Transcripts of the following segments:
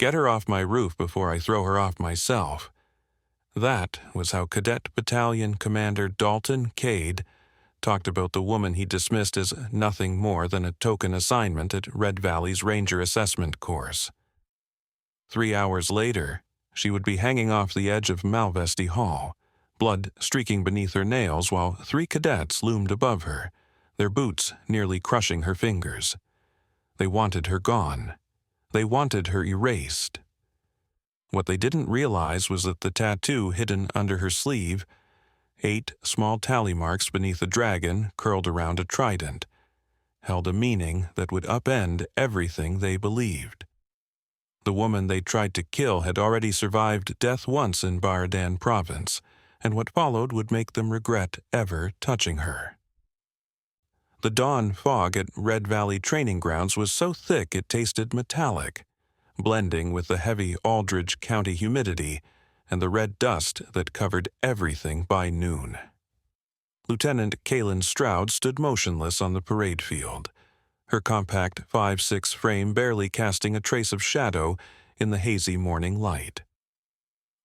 Get her off my roof before I throw her off myself. That was how Cadet Battalion Commander Dalton Cade talked about the woman he dismissed as nothing more than a token assignment at Red Valley's Ranger Assessment Course. 3 hours later, she would be hanging off the edge of Malvesty Hall, blood streaking beneath her nails while 3 cadets loomed above her, their boots nearly crushing her fingers. They wanted her gone. They wanted her erased. What they didn't realize was that the tattoo hidden under her sleeve, 8 small tally marks beneath a dragon curled around a trident, held a meaning that would upend everything they believed. The woman they tried to kill had already survived death once in Baradan province, and what followed would make them regret ever touching her. The dawn fog at Red Valley Training Grounds was so thick it tasted metallic, blending with the heavy Aldridge County humidity and the red dust that covered everything by noon. Lieutenant Kaylin Stroud stood motionless on the parade field, her compact 5'6" frame barely casting a trace of shadow in the hazy morning light.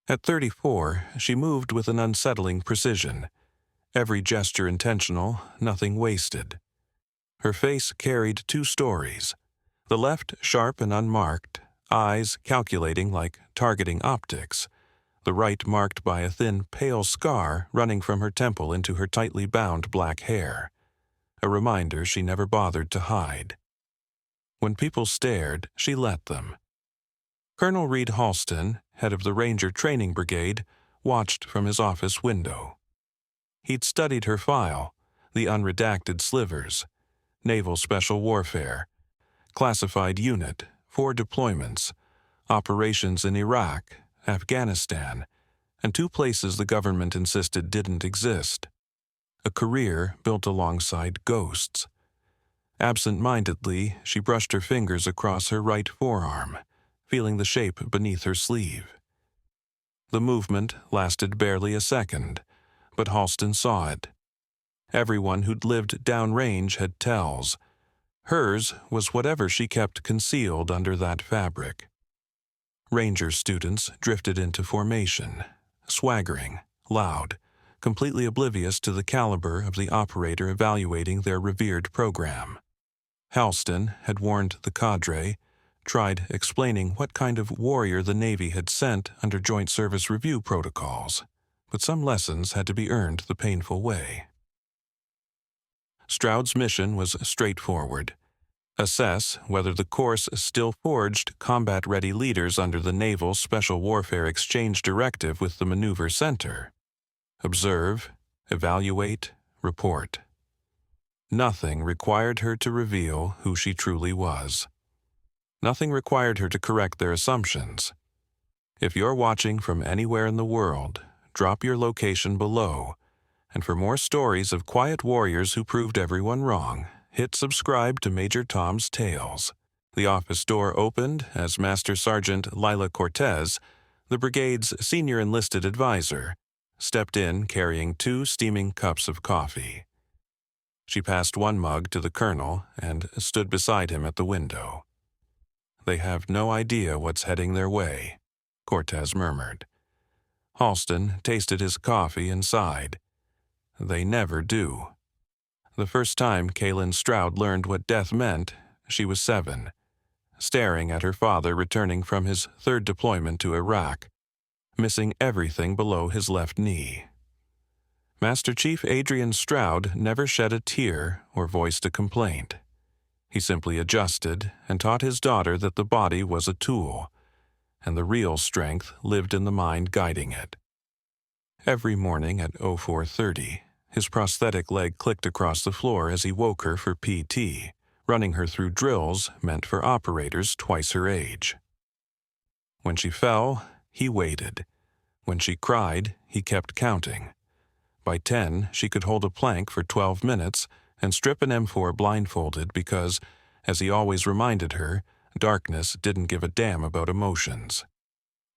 At 34, she moved with an unsettling precision, every gesture intentional, nothing wasted. Her face carried 2 stories, the left sharp and unmarked, eyes calculating like targeting optics, the right marked by a thin, pale scar running from her temple into her tightly bound black hair, a reminder she never bothered to hide. When people stared, she let them. Colonel Reed Halston, head of the Ranger Training Brigade, watched from his office window. He'd studied her file, the unredacted slivers, Naval Special Warfare, classified unit, 4 deployments, operations in Iraq, Afghanistan, and 2 places the government insisted didn't exist. A career built alongside ghosts. Absent-mindedly, she brushed her fingers across her right forearm, feeling the shape beneath her sleeve. The movement lasted barely a second, but Halston saw it. Everyone who'd lived downrange had tells. Hers was whatever she kept concealed under that fabric. Ranger students drifted into formation, swaggering, loud, completely oblivious to the caliber of the operator evaluating their revered program. Halston had warned the cadre, tried explaining what kind of warrior the Navy had sent under Joint Service Review protocols, but some lessons had to be earned the painful way. Stroud's mission was straightforward. Assess whether the course still forged combat-ready leaders under the Naval Special Warfare Exchange Directive with the Maneuver Center. Observe, evaluate, report. Nothing required her to reveal who she truly was. Nothing required her to correct their assumptions. If you're watching from anywhere in the world, drop your location below, and for more stories of quiet warriors who proved everyone wrong, hit subscribe to Major Tom's Tales. The office door opened as Master Sergeant Lila Cortez, the brigade's senior enlisted advisor, stepped in carrying 2 steaming cups of coffee. She passed 1 mug to the colonel and stood beside him at the window. "They have no idea what's heading their way," Cortez murmured. Halston tasted his coffee and sighed. "They never do." The first time Kaylin Stroud learned what death meant, she was 7, staring at her father returning from his 3rd deployment to Iraq, missing everything below his left knee. Master Chief Adrian Stroud never shed a tear or voiced a complaint. He simply adjusted and taught his daughter that the body was a tool, and the real strength lived in the mind guiding it. Every morning at 04:30, his prosthetic leg clicked across the floor as he woke her for PT, running her through drills meant for operators twice her age. When she fell, he waited. When she cried, he kept counting. By 10, she could hold a plank for 12 minutes and strip an M4 blindfolded because, as he always reminded her, darkness didn't give a damn about emotions.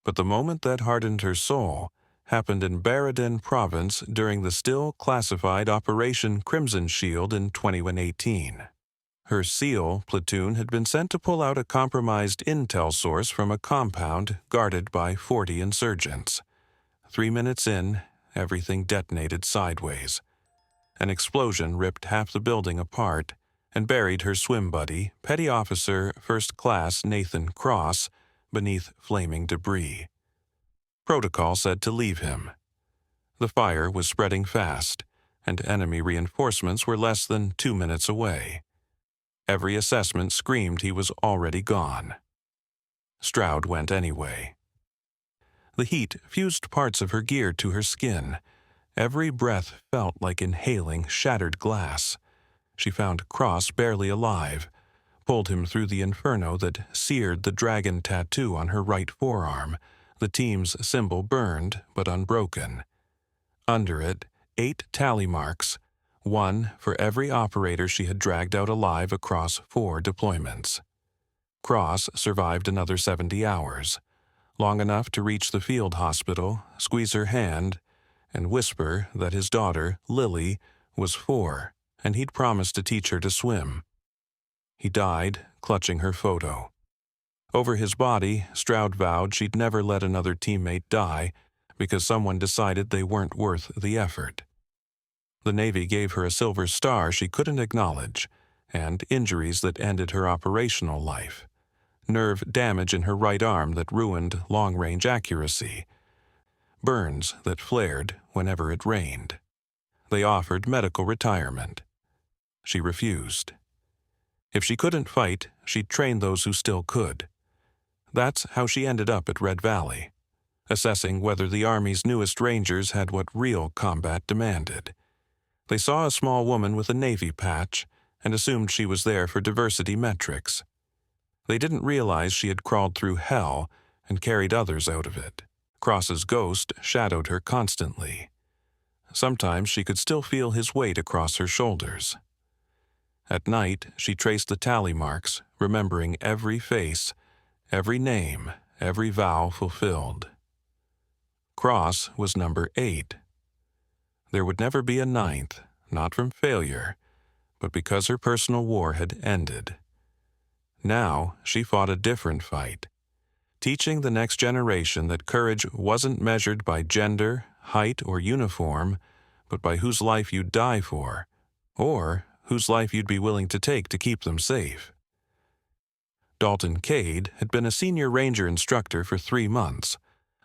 But the moment that hardened her soul happened in Baradan province during the still classified Operation Crimson Shield in 2018. Her SEAL platoon had been sent to pull out a compromised intel source from a compound guarded by 40 insurgents. 3 minutes in, everything detonated sideways. An explosion ripped half the building apart and buried her swim buddy, Petty Officer First Class Nathan Cross, beneath flaming debris. Protocol said to leave him. The fire was spreading fast, and enemy reinforcements were less than 2 minutes away. Every assessment screamed he was already gone. Stroud went anyway. The heat fused parts of her gear to her skin. Every breath felt like inhaling shattered glass. She found Cross barely alive, pulled him through the inferno that seared the dragon tattoo on her right forearm, the team's symbol burned but unbroken. Under it, 8 tally marks, 1 for every operator she had dragged out alive across 4 deployments. Cross survived another 70 hours, long enough to reach the field hospital, squeeze her hand, and whisper that his daughter, Lily, was 4, and he'd promised to teach her to swim. He died, clutching her photo. Over his body, Stroud vowed she'd never let another teammate die because someone decided they weren't worth the effort. The Navy gave her a Silver Star she couldn't acknowledge, and injuries that ended her operational life. Nerve damage in her right arm that ruined long-range accuracy. Burns that flared whenever it rained. They offered medical retirement. She refused. If she couldn't fight, she'd train those who still could. That's how she ended up at Red Valley, assessing whether the Army's newest Rangers had what real combat demanded. They saw a small woman with a Navy patch and assumed she was there for diversity metrics. They didn't realize she had crawled through hell and carried others out of it. Cross's ghost shadowed her constantly. Sometimes she could still feel his weight across her shoulders. At night, she traced the tally marks, remembering every face, every name, every vow fulfilled. Cross was number 8. There would never be a 9th, not from failure, but because her personal war had ended. Now she fought a different fight, teaching the next generation that courage wasn't measured by gender, height, or uniform, but by whose life you'd die for, or whose life you'd be willing to take to keep them safe. Dalton Cade had been a senior ranger instructor for 3 months,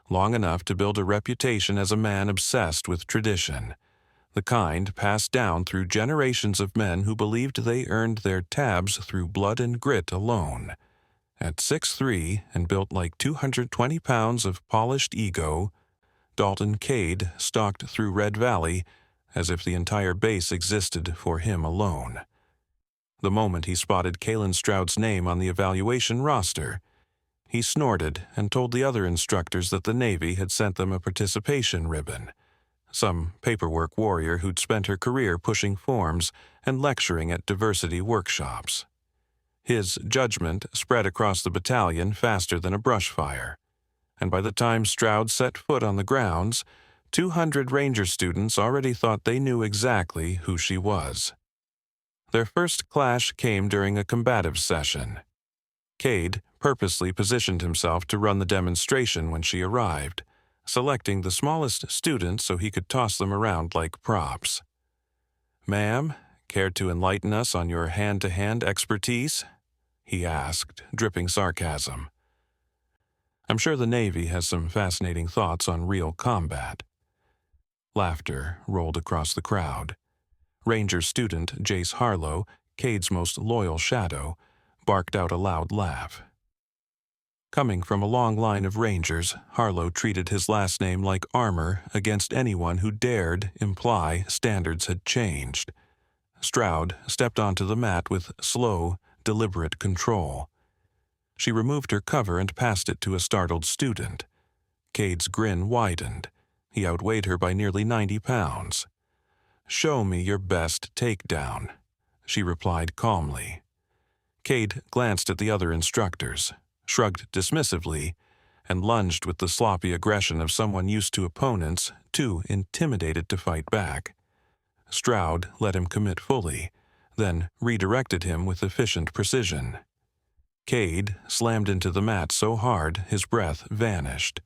long enough to build a reputation as a man obsessed with tradition, the kind passed down through generations of men who believed they earned their tabs through blood and grit alone. At 6'3" and built like 220 pounds of polished ego, Dalton Cade stalked through Red Valley as if the entire base existed for him alone. The moment he spotted Kalen Stroud's name on the evaluation roster, he snorted and told the other instructors that the Navy had sent them a participation ribbon, some paperwork warrior who'd spent her career pushing forms and lecturing at diversity workshops. His judgment spread across the battalion faster than a brush fire, and by the time Stroud set foot on the grounds, 200 Ranger students already thought they knew exactly who she was. Their first clash came during a combative session. Cade purposely positioned himself to run the demonstration when she arrived, selecting the smallest students so he could toss them around like props. "Ma'am, care to enlighten us on your hand-to-hand expertise?" he asked, dripping sarcasm. I'm sure the Navy has some fascinating thoughts on real combat. Laughter rolled across the crowd. Ranger student Jace Harlow, Cade's most loyal shadow, barked out a loud laugh. Coming from a long line of Rangers, Harlow treated his last name like armor against anyone who dared imply standards had changed. Stroud stepped onto the mat with slow, deliberate control. She removed her cover and passed it to a startled student. Cade's grin widened. He outweighed her by nearly 90 pounds. "Show me your best takedown," she replied calmly. Cade glanced at the other instructors, shrugged dismissively, and lunged with the sloppy aggression of someone used to opponents too intimidated to fight back. Stroud let him commit fully, then redirected him with efficient precision. Cade slammed into the mat so hard his breath vanished.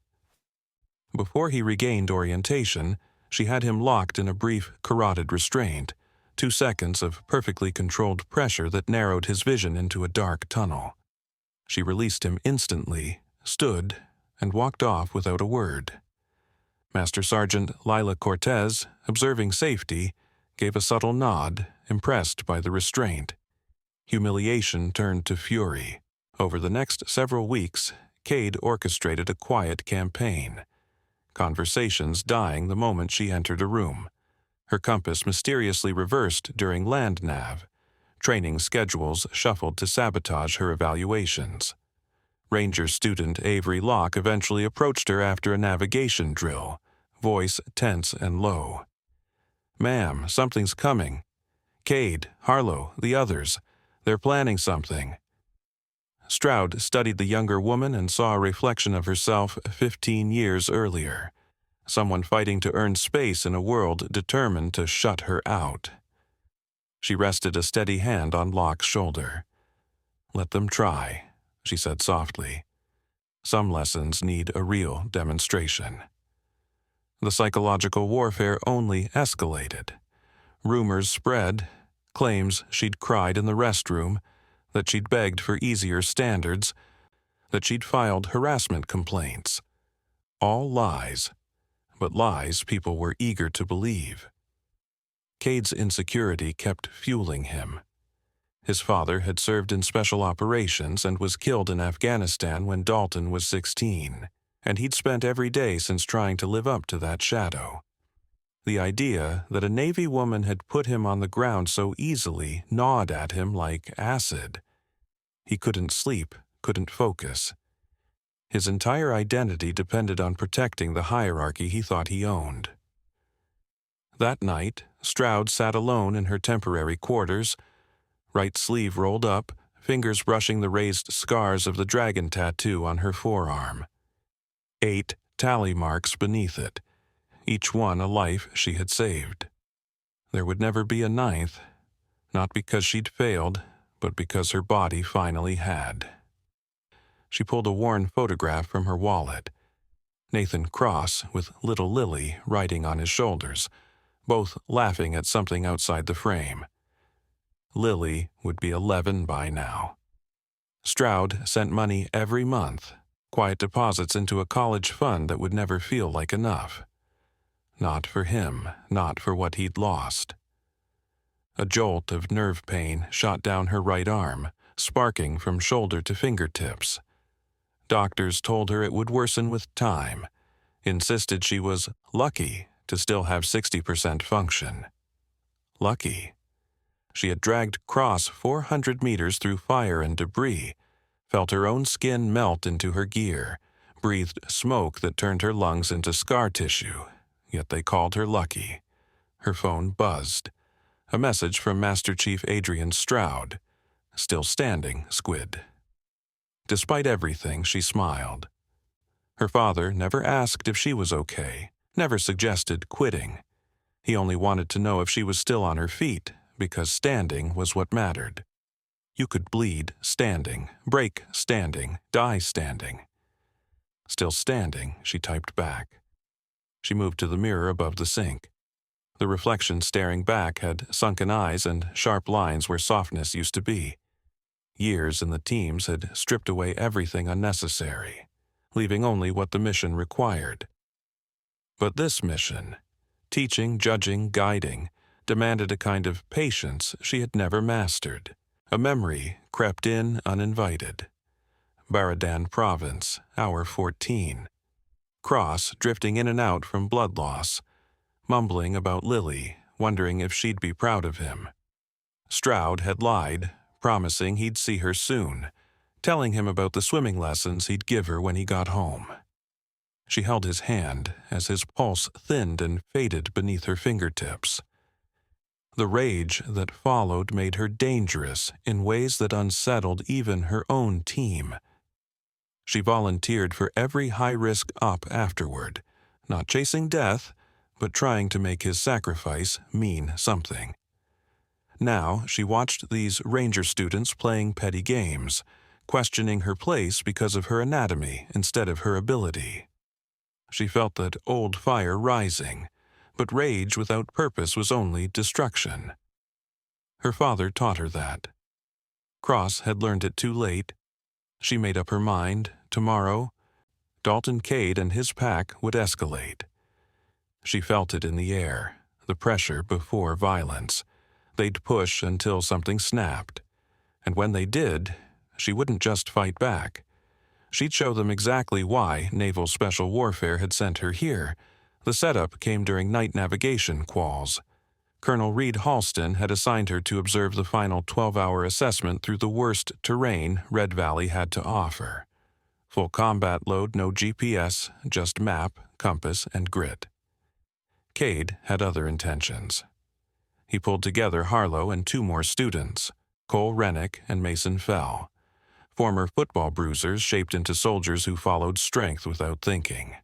Before he regained orientation, she had him locked in a brief carotid restraint, 2 seconds of perfectly controlled pressure that narrowed his vision into a dark tunnel. She released him instantly, stood, and walked off without a word. Master Sergeant Lila Cortez, observing safety, gave a subtle nod, impressed by the restraint. Humiliation turned to fury. Over the next several weeks, Cade orchestrated a quiet campaign. Conversations dying the moment she entered a room. Her compass mysteriously reversed during land nav. Training schedules shuffled to sabotage her evaluations. Ranger student Avery Locke eventually approached her after a navigation drill, voice tense and low. "Ma'am, something's coming. Cade, Harlow, the others, they're planning something." Stroud studied the younger woman and saw a reflection of herself 15 years earlier. Someone fighting to earn space in a world determined to shut her out. She rested a steady hand on Locke's shoulder. "Let them try," she said softly. "Some lessons need a real demonstration." The psychological warfare only escalated. Rumors spread, claims she'd cried in the restroom, that she'd begged for easier standards, that she'd filed harassment complaints. All lies, but lies people were eager to believe. Cade's insecurity kept fueling him. His father had served in special operations and was killed in Afghanistan when Dalton was 16, and he'd spent every day since trying to live up to that shadow. The idea that a Navy woman had put him on the ground so easily gnawed at him like acid. He couldn't sleep, couldn't focus. His entire identity depended on protecting the hierarchy he thought he owned. That night, Stroud sat alone in her temporary quarters, right sleeve rolled up, fingers brushing the raised scars of the dragon tattoo on her forearm. 8 tally marks beneath it, each one a life she had saved. There would never be a 9th, not because she'd failed, but because her body finally had. She pulled a worn photograph from her wallet. Nathan Cross with little Lily riding on his shoulders, both laughing at something outside the frame. Lily would be 11 by now. Stroud sent money every month, quiet deposits into a college fund that would never feel like enough. Not for him, not for what he'd lost. A jolt of nerve pain shot down her right arm, sparking from shoulder to fingertips. Doctors told her it would worsen with time, insisted she was lucky to still have 60% function. Lucky. She had dragged Cross 400 meters through fire and debris, felt her own skin melt into her gear, breathed smoke that turned her lungs into scar tissue, yet they called her lucky. Her phone buzzed. A message from Master Chief Adrian Stroud. "Still standing, Squid." Despite everything, she smiled. Her father never asked if she was okay, never suggested quitting. He only wanted to know if she was still on her feet, because standing was what mattered. You could bleed standing, break standing, die standing. "Still standing," she typed back. She moved to the mirror above the sink. The reflection staring back had sunken eyes and sharp lines where softness used to be. Years in the teams had stripped away everything unnecessary, leaving only what the mission required. But this mission, teaching, judging, guiding, demanded a kind of patience she had never mastered. A memory crept in uninvited. Baradan Province, hour 14. Cross drifting in and out from blood loss, mumbling about Lily, wondering if she'd be proud of him. Stroud had lied, promising he'd see her soon, telling him about the swimming lessons he'd give her when he got home. She held his hand as his pulse thinned and faded beneath her fingertips. The rage that followed made her dangerous in ways that unsettled even her own team. She volunteered for every high-risk op afterward, not chasing death, but trying to make his sacrifice mean something. Now she watched these ranger students playing petty games, questioning her place because of her anatomy instead of her ability. She felt that old fire rising, but rage without purpose was only destruction. Her father taught her that. Cross had learned it too late. She made up her mind, tomorrow, Dalton Cade and his pack would escalate. She felt it in the air, the pressure before violence. They'd push until something snapped. And when they did, she wouldn't just fight back. She'd show them exactly why Naval Special Warfare had sent her here. The setup came during night navigation quals. Colonel Reed Halston had assigned her to observe the final 12-hour assessment through the worst terrain Red Valley had to offer. Full combat load, no GPS, just map, compass, and grit. Cade had other intentions. He pulled together Harlow and 2 more students, Cole Rennick and Mason Fell, former football bruisers shaped into soldiers who followed strength without thinking.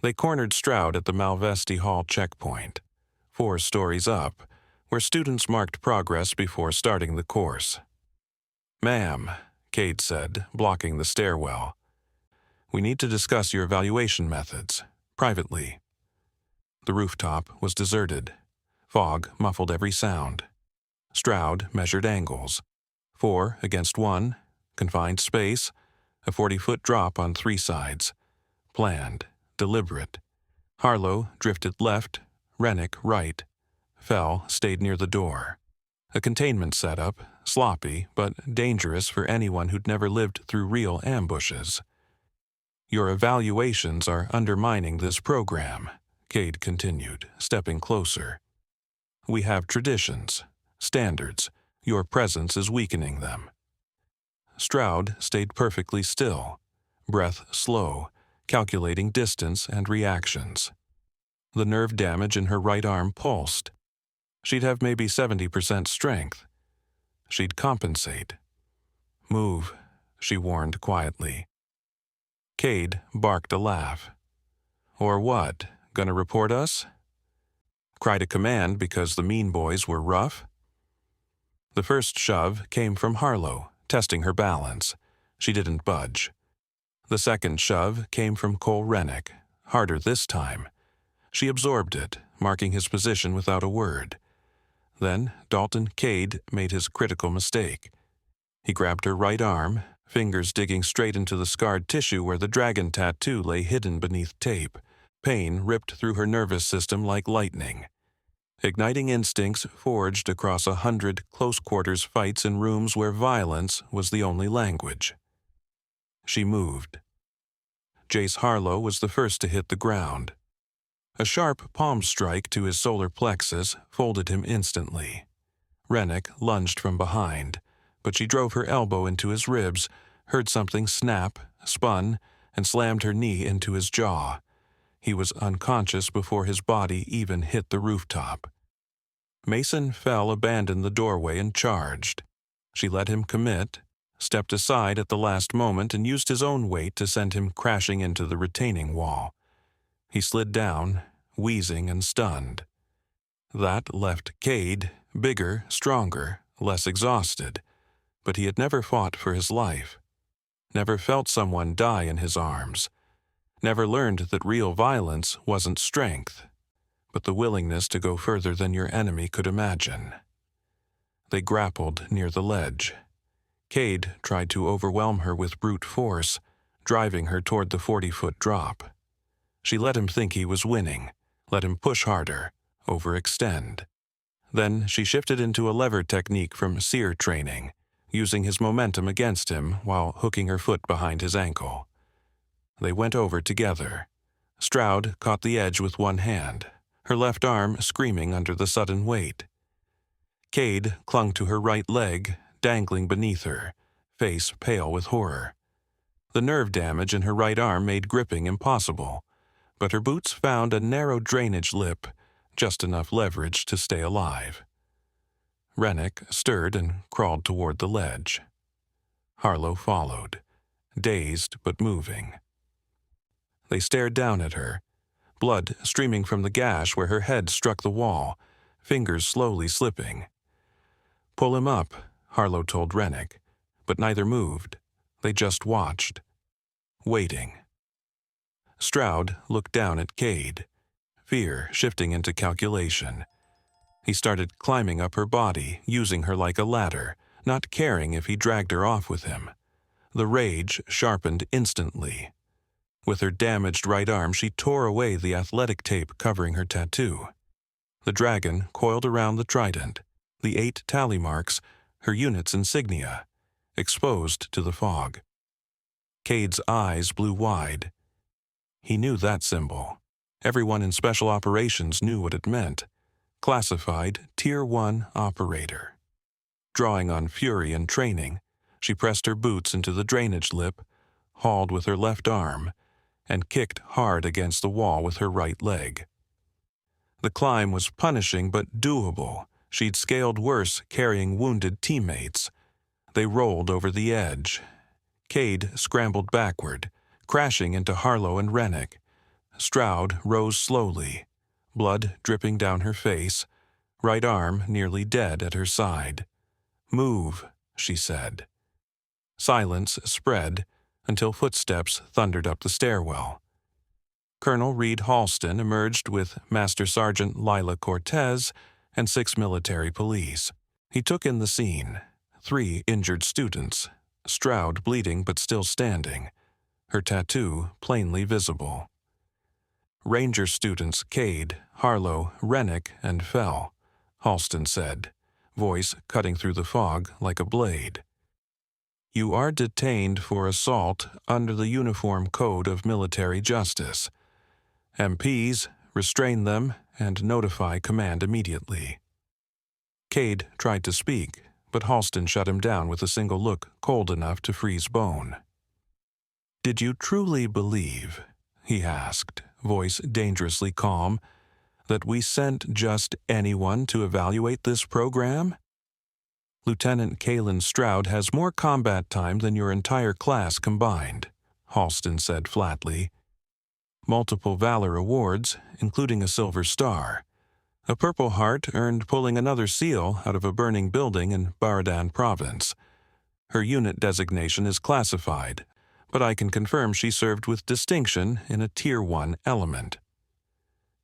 They cornered Stroud at the Malvesti Hall checkpoint, 4 stories up, where students marked progress before starting the course. "Ma'am," Cade said, blocking the stairwell, "we need to discuss your evaluation methods, privately." The rooftop was deserted. Fog muffled every sound. Stroud measured angles. 4 against 1, confined space, a 40-foot drop on 3 sides. Planned, deliberate. Harlow drifted left, Rennick right. Fell stayed near the door. A containment setup, sloppy but dangerous for anyone who'd never lived through real ambushes. "Your evaluations are undermining this program," Cade continued, stepping closer. "We have traditions, standards. Your presence is weakening them." Stroud stayed perfectly still, breath slow, calculating distance and reactions. The nerve damage in her right arm pulsed. She'd have maybe 70% strength. She'd compensate. "Move," she warned quietly. Cade barked a laugh. "Or what? Gonna report us?" Cried a command because the mean boys were rough? The first shove came from Harlow, testing her balance. She didn't budge. The second shove came from Cole Rennick, harder this time. She absorbed it, marking his position without a word. Then Dalton Cade made his critical mistake. He grabbed her right arm, fingers digging straight into the scarred tissue where the dragon tattoo lay hidden beneath tape. Pain ripped through her nervous system like lightning. Igniting instincts forged across 100 close-quarters fights in rooms where violence was the only language. She moved. Jace Harlow was the first to hit the ground. A sharp palm strike to his solar plexus folded him instantly. Rennick lunged from behind, but she drove her elbow into his ribs, heard something snap, spun, and slammed her knee into his jaw. He was unconscious before his body even hit the rooftop. Mason Fell abandoned the doorway and charged. She let him commit, stepped aside at the last moment, and used his own weight to send him crashing into the retaining wall. He slid down, wheezing and stunned. That left Cade, bigger, stronger, less exhausted, but he had never fought for his life. Never felt someone die in his arms. Never learned that real violence wasn't strength, but the willingness to go further than your enemy could imagine. They grappled near the ledge. Cade tried to overwhelm her with brute force, driving her toward the 40-foot drop. She let him think he was winning, let him push harder, overextend. Then she shifted into a lever technique from seer training, using his momentum against him while hooking her foot behind his ankle. They went over together. Stroud caught the edge with one hand, her left arm screaming under the sudden weight. Cade clung to her right leg, dangling beneath her, face pale with horror. The nerve damage in her right arm made gripping impossible, but her boots found a narrow drainage lip, just enough leverage to stay alive. Rennick stirred and crawled toward the ledge. Harlow followed, dazed but moving. They stared down at her, blood streaming from the gash where her head struck the wall, fingers slowly slipping. "Pull him up," Harlow told Rennick, but neither moved. They just watched, waiting. Stroud looked down at Cade, fear shifting into calculation. He started climbing up her body, using her like a ladder, not caring if he dragged her off with him. The rage sharpened instantly. With her damaged right arm, she tore away the athletic tape covering her tattoo. The dragon coiled around the trident, the 8 tally marks, her unit's insignia, exposed to the fog. Cade's eyes blew wide. He knew that symbol. Everyone in Special Operations knew what it meant. Classified Tier 1 operator. Drawing on fury and training, she pressed her boots into the drainage lip, hauled with her left arm, and kicked hard against the wall with her right leg. The climb was punishing but doable. She'd scaled worse carrying wounded teammates. They rolled over the edge. Cade scrambled backward, crashing into Harlow and Rennick. Stroud rose slowly, blood dripping down her face, right arm nearly dead at her side. "Move," she said. Silence spread until footsteps thundered up the stairwell. Colonel Reed Halston emerged with Master Sergeant Lila Cortez and 6 military police. He took in the scene. 3 injured students, Stroud bleeding but still standing, her tattoo plainly visible. Ranger students Cade, Harlow, Rennick, and Fell, Halston said, voice cutting through the fog like a blade. "You are detained for assault under the Uniform Code of Military Justice. MPs, restrain them and notify command immediately." Cade tried to speak, but Halston shut him down with a single look cold enough to freeze bone. "Did you truly believe," he asked, voice dangerously calm, "that we sent just anyone to evaluate this program?" "Lieutenant Kalen Stroud has more combat time than your entire class combined," Halston said flatly. "Multiple Valor awards, including a Silver Star. A Purple Heart earned pulling another SEAL out of a burning building in Baradan Province. Her unit designation is classified, but I can confirm she served with distinction in a Tier 1 element."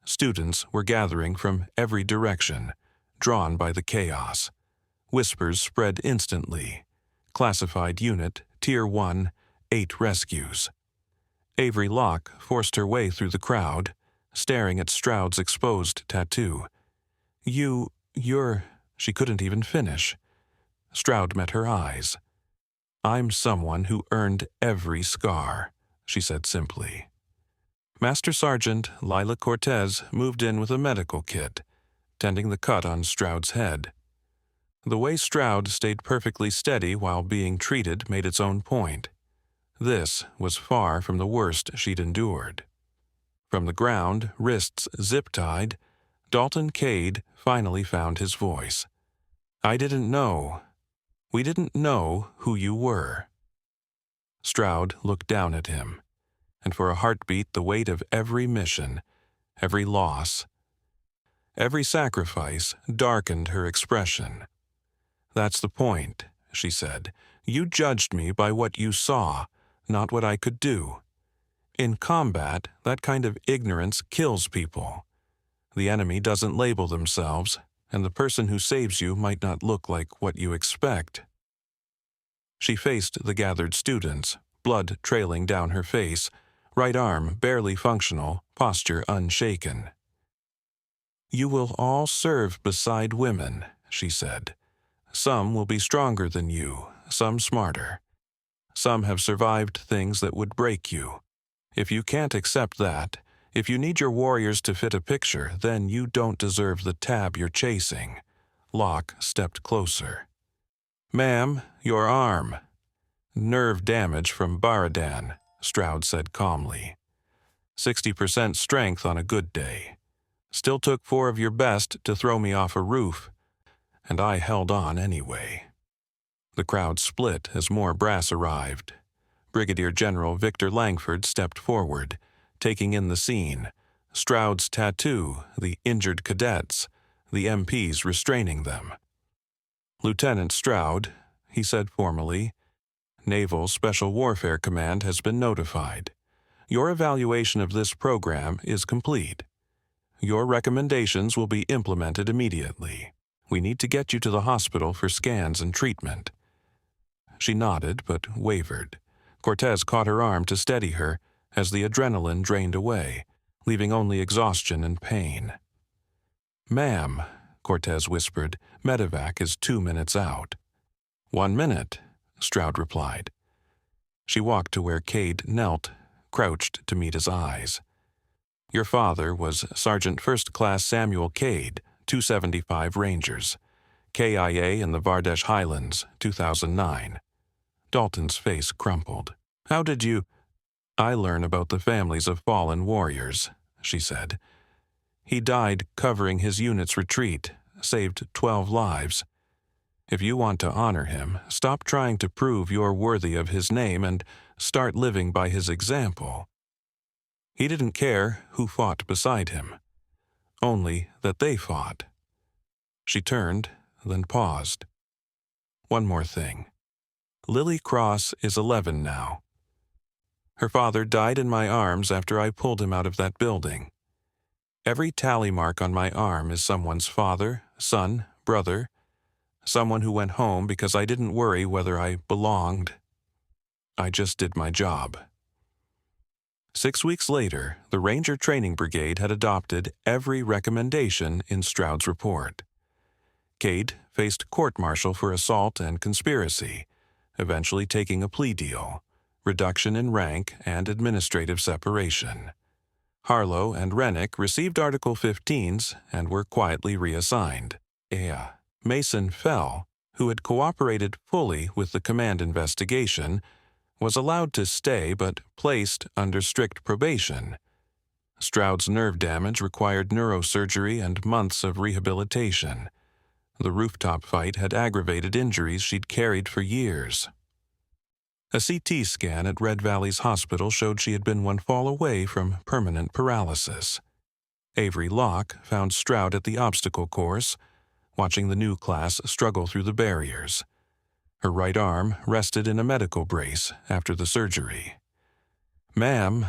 Students were gathering from every direction, drawn by the chaos. Whispers spread instantly. Classified unit, Tier 1, 8 rescues. Avery Locke forced her way through the crowd, staring at Stroud's exposed tattoo. You're... She couldn't even finish. Stroud met her eyes. "I'm someone who earned every scar," she said simply. Master Sergeant Lila Cortez moved in with a medical kit, tending the cut on Stroud's head. The way Stroud stayed perfectly steady while being treated made its own point. This was far from the worst she'd endured. From the ground, wrists zip-tied, Dalton Cade finally found his voice. "I didn't know. We didn't know who you were." Stroud looked down at him, and for a heartbeat the weight of every mission, every loss, every sacrifice darkened her expression. "That's the point," she said. "You judged me by what you saw, not what I could do. In combat, that kind of ignorance kills people. The enemy doesn't label themselves, and the person who saves you might not look like what you expect." She faced the gathered students, blood trailing down her face, right arm barely functional, posture unshaken. "You will all serve beside women," she said. "Some will be stronger than you, some smarter. Some have survived things that would break you. If you can't accept that, if you need your warriors to fit a picture, then you don't deserve the tab you're chasing." Locke stepped closer. "Ma'am, your arm." "Nerve damage from Baradan," Stroud said calmly. 60% strength on a good day. Still took 4 of your best to throw me off a roof, and I held on anyway." The crowd split as more brass arrived. Brigadier General Victor Langford stepped forward, taking in the scene, Stroud's tattoo, the injured cadets, the MPs restraining them. "Lieutenant Stroud," he said formally, "Naval Special Warfare Command has been notified. Your evaluation of this program is complete. Your recommendations will be implemented immediately. We need to get you to the hospital for scans and treatment." She nodded but wavered. Cortez caught her arm to steady her as the adrenaline drained away, leaving only exhaustion and pain. "Ma'am," Cortez whispered, "medevac is 2 minutes out." "1 minute," Stroud replied. She walked to where Cade knelt, crouched to meet his eyes. "Your father was Sergeant First Class Samuel Cade, 275 Rangers, KIA in the Vardesh Highlands, 2009. Dalton's face crumpled. "How did you—" "I learn about the families of fallen warriors," she said. "He died covering his unit's retreat, saved 12 lives. If you want to honor him, stop trying to prove you're worthy of his name and start living by his example." He didn't care who fought beside him, only that they fought. She turned, then paused. "One more thing. Lily Cross is 11 now. Her father died in my arms after I pulled him out of that building. Every tally mark on my arm is someone's father, son, brother, someone who went home because I didn't worry whether I belonged. I just did my job." 6 weeks later, the Ranger Training Brigade had adopted every recommendation in Stroud's report. Cade faced court-martial for assault and conspiracy, eventually taking a plea deal, reduction in rank, and administrative separation. Harlow and Rennick received Article 15s and were quietly reassigned. Mason Fell, who had cooperated fully with the command investigation, was allowed to stay but placed under strict probation. Stroud's nerve damage required neurosurgery and months of rehabilitation. The rooftop fight had aggravated injuries she'd carried for years. A CT scan at Red Valley's hospital showed she had been one fall away from permanent paralysis. Avery Locke found Stroud at the obstacle course, watching the new class struggle through the barriers. Her right arm rested in a medical brace after the surgery. "Ma'am,"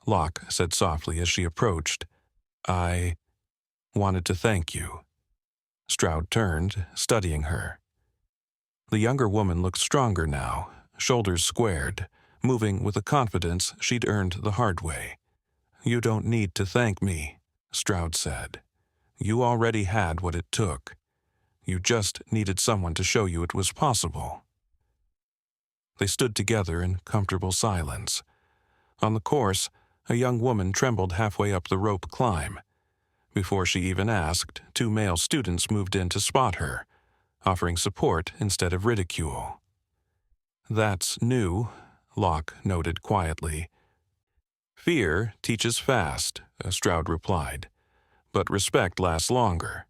Locke said softly as she approached, "I wanted to thank you." Stroud turned, studying her. The younger woman looked stronger now, shoulders squared, moving with a confidence she'd earned the hard way. "You don't need to thank me," Stroud said. "You already had what it took. You just needed someone to show you it was possible." They stood together in comfortable silence. On the course, a young woman trembled halfway up the rope climb. Before she even asked, 2 male students moved in to spot her, offering support instead of ridicule. "That's new," Locke noted quietly. "Fear teaches fast," Stroud replied, "but respect lasts longer."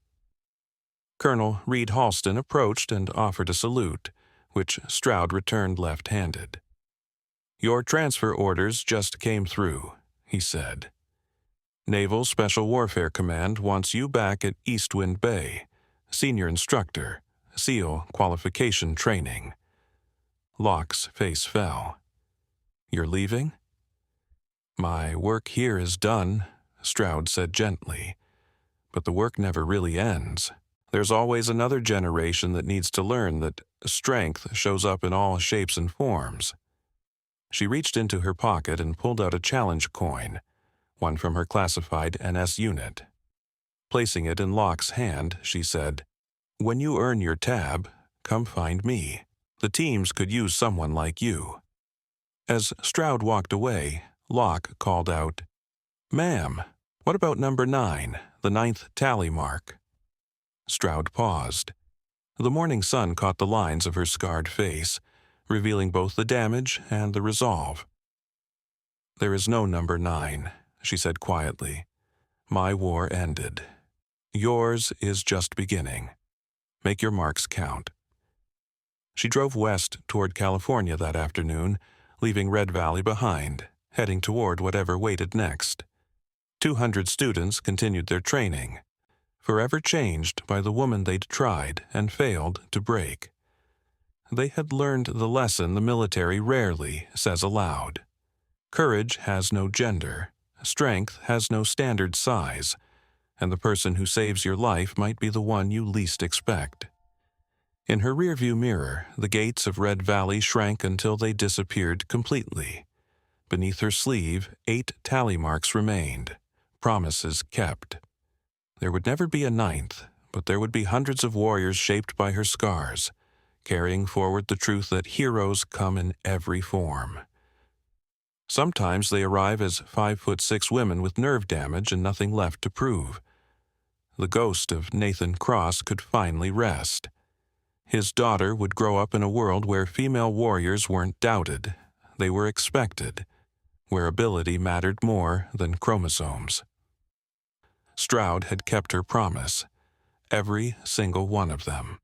Colonel Reed Halston approached and offered a salute, which Stroud returned left-handed. "Your transfer orders just came through," he said. "Naval Special Warfare Command wants you back at Eastwind Bay, senior instructor, SEAL qualification training." Locke's face fell. "You're leaving?" "My work here is done," Stroud said gently. "But the work never really ends. There's always another generation that needs to learn that strength shows up in all shapes and forms." She reached into her pocket and pulled out a challenge coin, one from her classified NS unit. Placing it in Locke's hand, she said, "When you earn your tab, come find me. The teams could use someone like you." As Stroud walked away, Locke called out, "Ma'am, what about number 9, the 9th tally mark?" Stroud paused. The morning sun caught the lines of her scarred face, revealing both the damage and the resolve. "There is no number 9, she said quietly. "My war ended. Yours is just beginning. Make your marks count." She drove west toward California that afternoon, leaving Red Valley behind, heading toward whatever waited next. 200 students continued their training. forever changed by the woman they'd tried and failed to break. They had learned the lesson the military rarely says aloud. Courage has no gender, strength has no standard size, and the person who saves your life might be the one you least expect. In her rearview mirror, the gates of Red Valley shrank until they disappeared completely. Beneath her sleeve, 8 tally marks remained, promises kept. There would never be a 9th, but there would be hundreds of warriors shaped by her scars, carrying forward the truth that heroes come in every form. Sometimes they arrive as 5'6" women with nerve damage and nothing left to prove. The ghost of Nathan Cross could finally rest. His daughter would grow up in a world where female warriors weren't doubted, they were expected, where ability mattered more than chromosomes. Stroud had kept her promise, every single one of them.